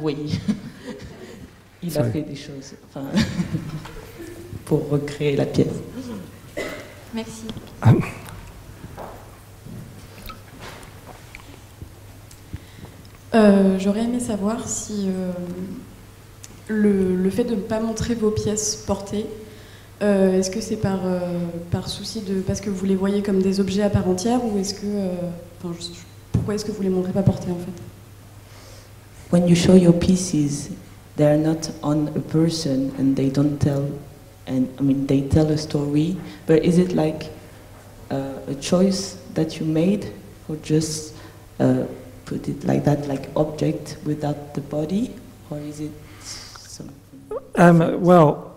Oui. Il a fait des choses pour recréer la pièce. Merci. J'aurais aimé savoir si le fait de ne pas montrer vos pièces portées, est-ce que c'est par souci parce que vous les voyez comme des objets à part entière, ou est-ce que pourquoi est-ce que vous les montrez pas portées en fait? When you show your pieces, they are not on a person and they don't tell, and I mean they tell a story, but is it like a choice that you made, or just put it like that, like object without the body, or is it something? Well,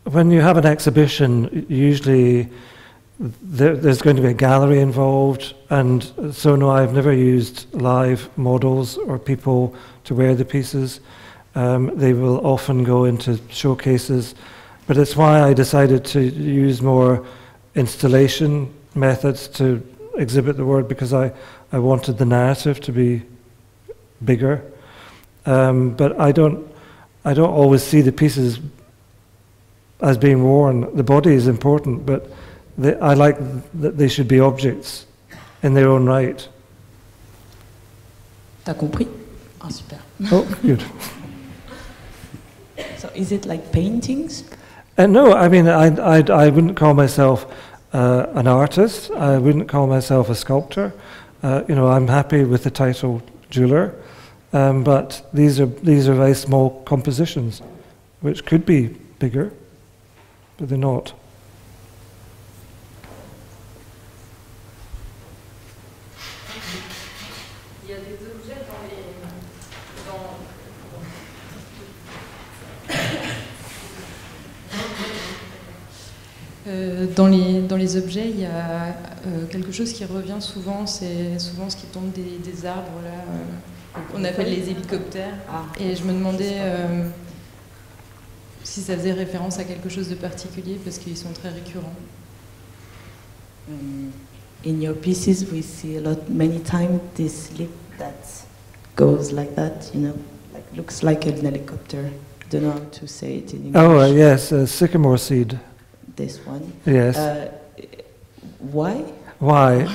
when you have an exhibition, usually there's going to be a gallery involved, and so no, I've never used live models or people to wear the pieces. They will often go into showcases, but it's why I decided to use more installation methods to exhibit the work, because I wanted the narrative to be bigger. But I don't always see the pieces as being worn. The body is important, but I like that they should be objects in their own right. T'as compris? Ah, super. Oh, good. So is it like paintings? No, I mean, I wouldn't call myself an artist. I wouldn't call myself a sculptor. I'm happy with the title jeweler, but these are very small compositions, which could be bigger. but they're not. Il y a des objets dans les objets, il y a quelque chose qui revient souvent, c'est souvent ce qui tombe des arbres, là, qu'on appelle les hélicoptères. Et je me demandais si ça faisait référence à quelque chose de particulier, parce qu'ils sont très récurrents. In your pieces, we see many times this leaf that goes like that, you know, like looks like an helicopter. I don't know how to say it in English. Oh, yes, a sycamore seed. This one. Yes. Why? Why?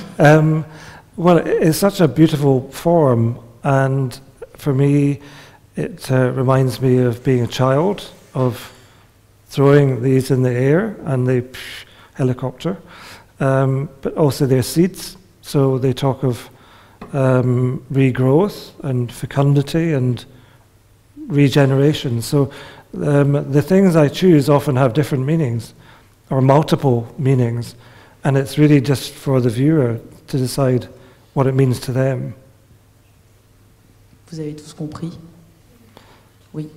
Well, it's such a beautiful form, and for me, it reminds me of being a child, of throwing these in the air and the helicopter. But also they're seeds, so they talk of regrowth and fecundity and regeneration. So the things I choose often have different meanings, or multiple meanings, and it's really just for the viewer to decide what it means to them. Vous avez tous compris? Oui.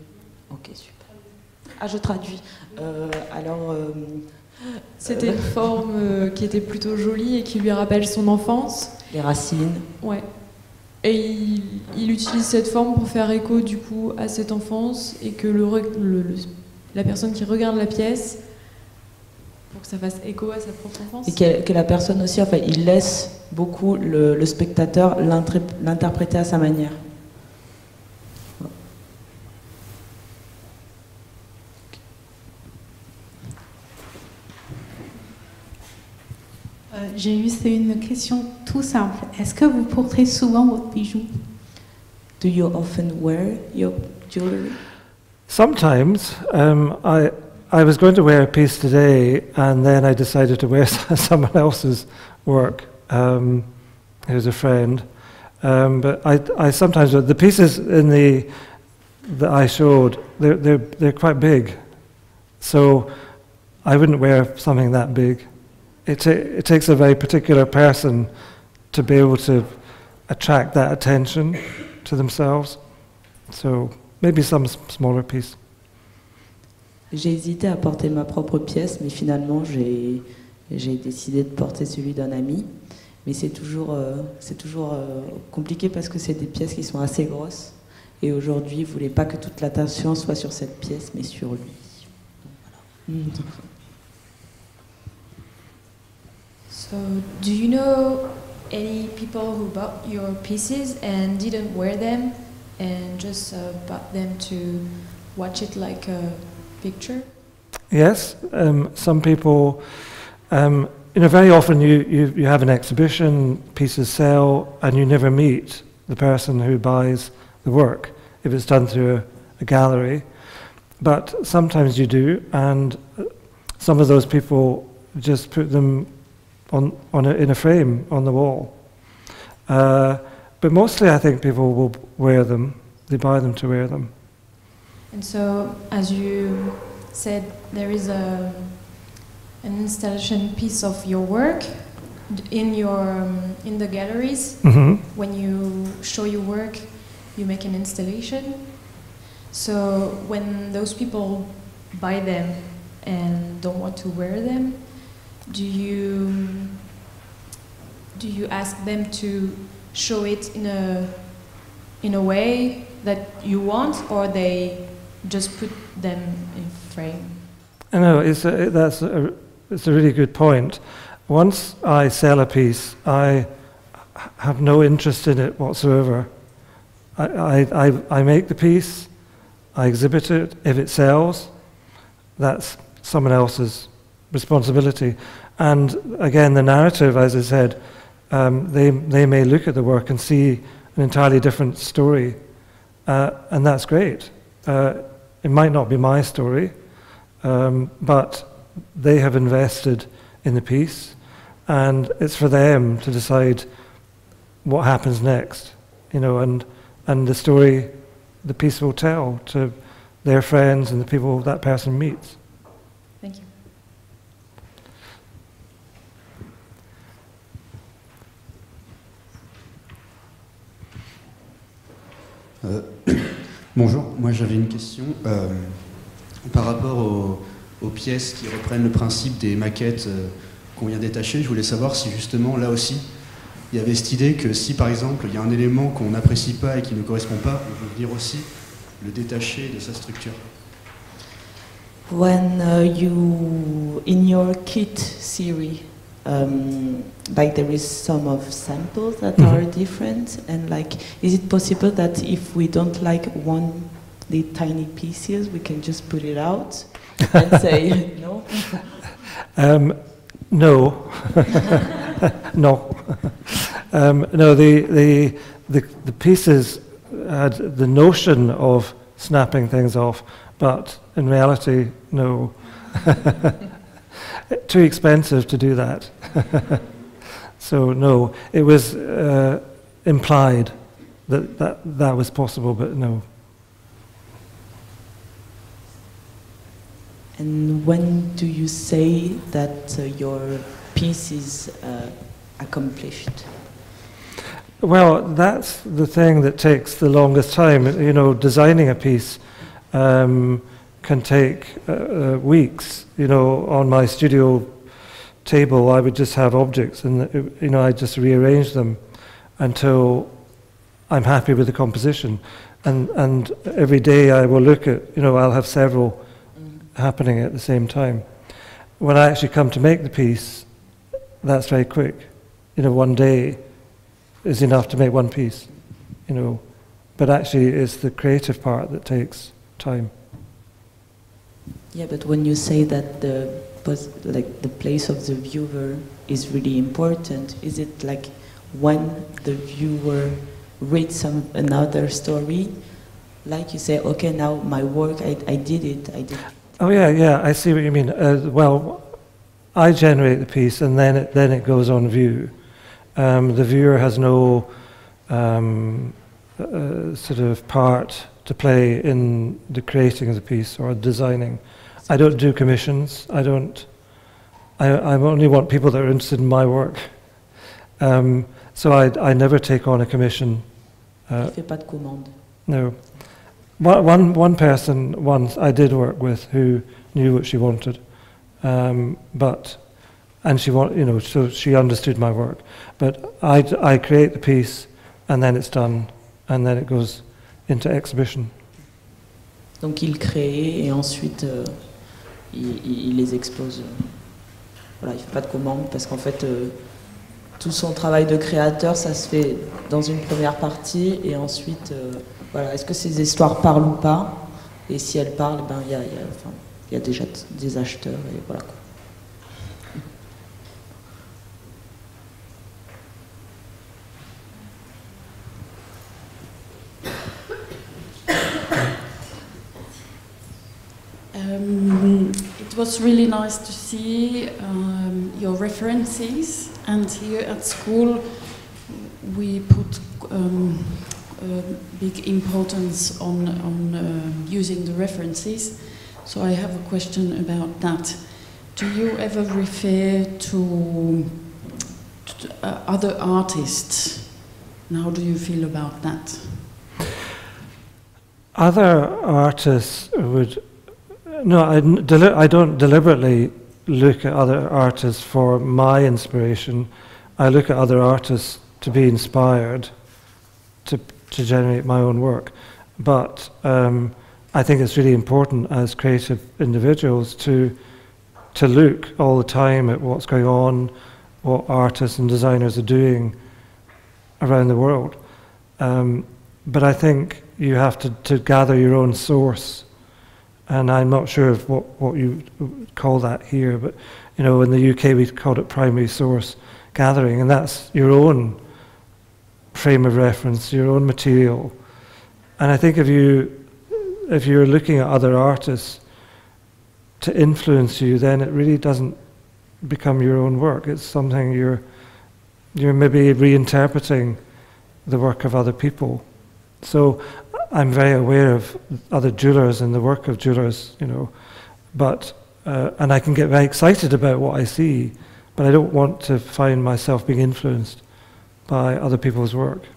Ok, super. Ah, je traduis. C'était une forme qui était plutôt jolie et qui lui rappelle son enfance. Les racines. Ouais. Et il utilise cette forme pour faire écho du coup à cette enfance et que la personne qui regarde la pièce, pour que ça fasse écho à sa propre enfance. Et que la personne aussi, enfin, il laisse beaucoup le spectateur l'interpréter à sa manière. J'ai juste une question tout simple. Est-ce que vous portez souvent votre bijou? Do you often wear your jewelry? Sometimes. I was going to wear a piece today, and then I decided to wear someone else's work. It was a friend. But I sometimes, the pieces that I showed, they're quite big. So I wouldn't wear something that big. It takes a very particular person to be able to attract that attention to themselves. So maybe some smaller piece. J'ai hésité à porter ma propre pièce, mais finalement j'ai décidé de porter celui d'un ami. Mais c'est toujours compliqué parce que c'est des pièces qui sont assez grosses. Et aujourd'hui, il ne voulait pas que toute l'attention soit sur cette pièce, mais sur lui. Donc, voilà. So, do you know any people who bought your pieces and didn't wear them and just bought them to watch it like a picture? Yes, some people, very often you have an exhibition, pieces sell, and you never meet the person who buys the work if it's done through a gallery. But sometimes you do, and some of those people just put them in a frame on the wall. But mostly I think people will wear them, they buy them to wear them. And so, as you said, there is an installation piece of your work in the galleries. Mm-hmm. When you show your work, you make an installation. So when those people buy them and don't want to wear them, do you ask them to show it in a way that you want, or they just put them in frame? I know, it's a really good point. Once I sell a piece, I have no interest in it whatsoever. I make the piece, I exhibit it. If it sells, that's someone else's responsibility. And again, the narrative, as I said, they may look at the work and see an entirely different story, and that's great. It might not be my story, but they have invested in the piece, and it's for them to decide what happens next, and the story the piece will tell to their friends and the people that person meets. Thank you. Bonjour, moi j'avais une question par rapport aux pièces qui reprennent le principe des maquettes qu'on vient détacher. Je voulais savoir si justement là aussi il y avait cette idée que si par exemple il y a un élément qu'on n'apprécie pas et qui ne correspond pas, on peut venir aussi le détacher de sa structure. When you, in your kit series, like there is some of samples that are different, and like, is it possible that if we don't like one, the tiny pieces, we can just put it out and say no? No. No. No, the pieces had the notion of snapping things off, but in reality, no. Too expensive to do that. So no, it was implied that was possible, but no. And when do you say that your piece is accomplished? Well, that's the thing that takes the longest time. You know, designing a piece can take weeks. You know, on my studio table, I would just have objects, and you know, I just rearrange them until I'm happy with the composition. And every day I will look at, you know, I'll have several happening at the same time. When I actually come to make the piece, that's very quick. You know, one day is enough to make one piece, you know. But actually it's the creative part that takes time. Yeah, but when you say that the place of the viewer is really important, is it like when the viewer reads another story, like you say, okay, now my work, I did it. Oh yeah, I see what you mean. Well, I generate the piece and then it goes on view. The viewer has no sort of part to play in the creating of the piece or designing. I don't do commissions. I only want people that are interested in my work. So I never take on a commission. Il fait pas de commande. No. One person once I did work with who knew what she wanted, and so she understood my work. But I create the piece, and then it's done, and then it goes into exhibition. Donc il crée et ensuite il les expose. Voilà, il fait pas de commande parce qu'en fait tout son travail de créateur, ça se fait dans une première partie et ensuite. Voilà, est-ce que ces histoires parlent ou pas? Et si elles parlent, ben il y a déjà des acheteurs et voilà quoi. It was really nice to see your references, and here at school we put big importance on using the references. So I have a question about that. Do you ever refer to other artists? And how do you feel about that? Other artists would... No, I don't deliberately look at other artists for my inspiration. I look at other artists to be inspired to generate my own work. But I think it's really important as creative individuals to look all the time at what's going on, what artists and designers are doing around the world. But I think you have to gather your own source. And I'm not sure of what you call that here, but you know, in the UK we called it primary source gathering, and that's your own frame of reference, your own material. And I think if you're looking at other artists to influence you, then it really doesn't become your own work. It's something you're maybe reinterpreting the work of other people. So I'm very aware of other jewelers and the work of jewelers, you know, but and I can get very excited about what I see, but I don't want to find myself being influenced by other people's work.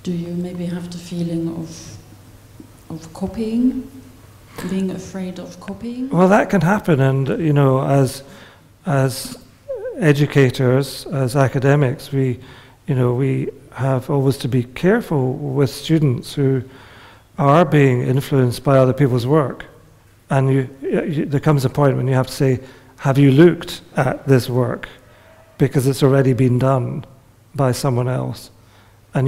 Do you maybe have the feeling of copying, being afraid of copying? Well, that can happen, and you know, as educators, as academics, we have always to be careful with students who are being influenced by other people's work. And there comes a point when you have to say, have you looked at this work? Because it's already been done by someone else. And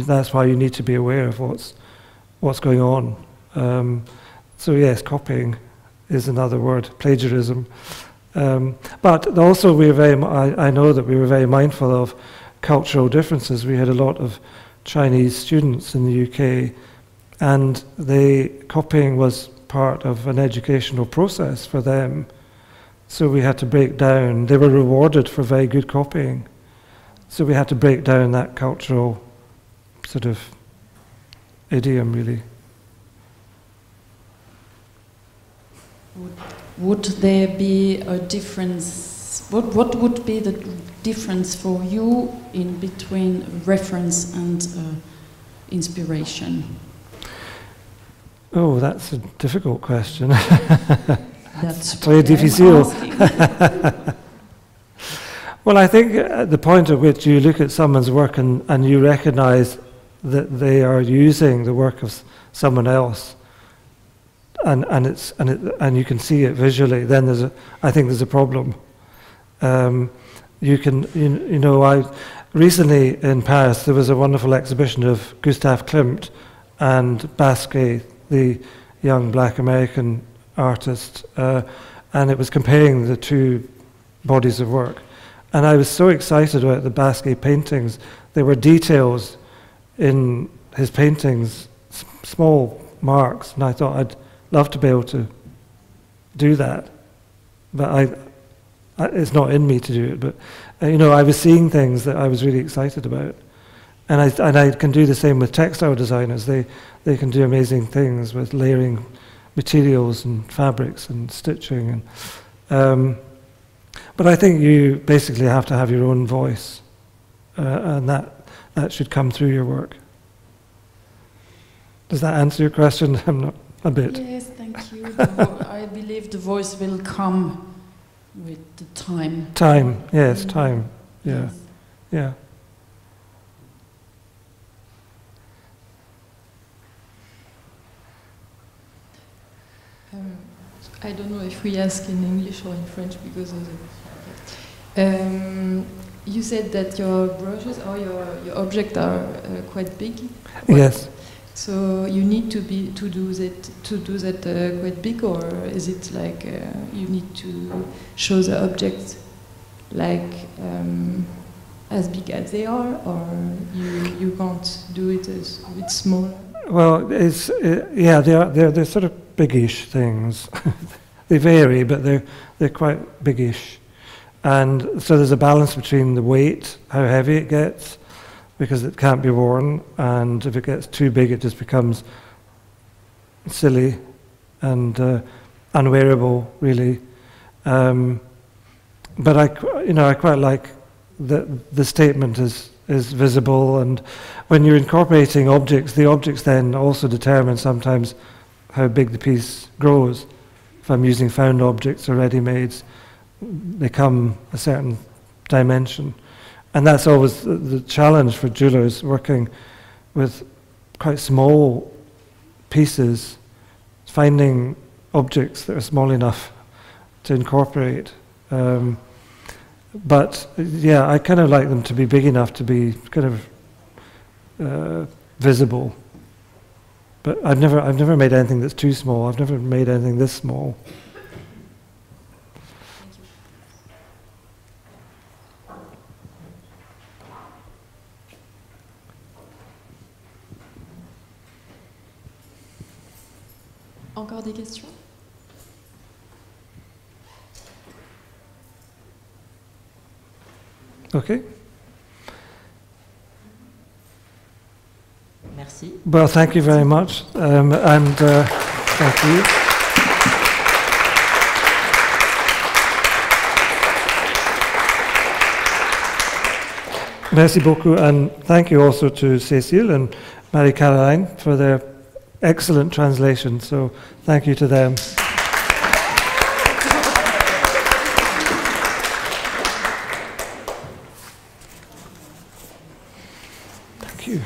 that's why you need to be aware of what's going on. So yes, copying is another word, plagiarism. But also I know that we were very mindful of cultural differences. We had a lot of Chinese students in the UK, and copying was part of an educational process for them. So we had to break down, they were rewarded for very good copying. So we had to break down that cultural sort of idiom, really. Would there be a difference? What would be the difference for you in between reference and inspiration? Oh, that's a difficult question. That's très difficile. Well, I think at the point at which you look at someone's work and you recognize that they are using the work of someone else, and you can see it visually, then I think there's a problem. Recently in Paris there was a wonderful exhibition of Gustave Klimt and Basquiat, the young black American artist, and it was comparing the two bodies of work. And I was so excited about the Basquiat paintings. There were details in his paintings, small marks, and I thought I'd love to be able to do that. But it's not in me to do it, but I was seeing things that I was really excited about. And I can do the same with textile designers. They can do amazing things with layering materials and fabrics and stitching. But I think you basically have to have your own voice, and that should come through your work. Does that answer your question? I'm not a bit. Yes, thank you. I believe the voice will come with the time. Time, yes, time. Yeah, Yes. yeah. I don't know if we ask in English or in French because of you said that your brushes or your objects are quite big. Yes. So you need to do that quite big, or is it like you need to show the objects like as big as they are, or you can't do it as a bit smaller? Well, they're sort of biggish things. They vary, but they're quite biggish, and so there's a balance between the weight, how heavy it gets, because it can't be worn, and if it gets too big, it just becomes silly and unwearable, really. But I quite like that the statement is visible, and when you're incorporating objects, the objects then also determine sometimes how big the piece grows. If I'm using found objects or ready-mades, they come a certain dimension. And that's always the challenge for jewelers, working with quite small pieces, finding objects that are small enough to incorporate. But yeah, I kind of like them to be big enough to be kind of visible. But I've never made anything that's too small. I've never made anything this small. Encore des questions? Okay. Merci. Well, thank you very much, thank you. Merci beaucoup, and thank you also to Cécile and Marie-Caroline for their excellent translation, so thank you to them. Thank you.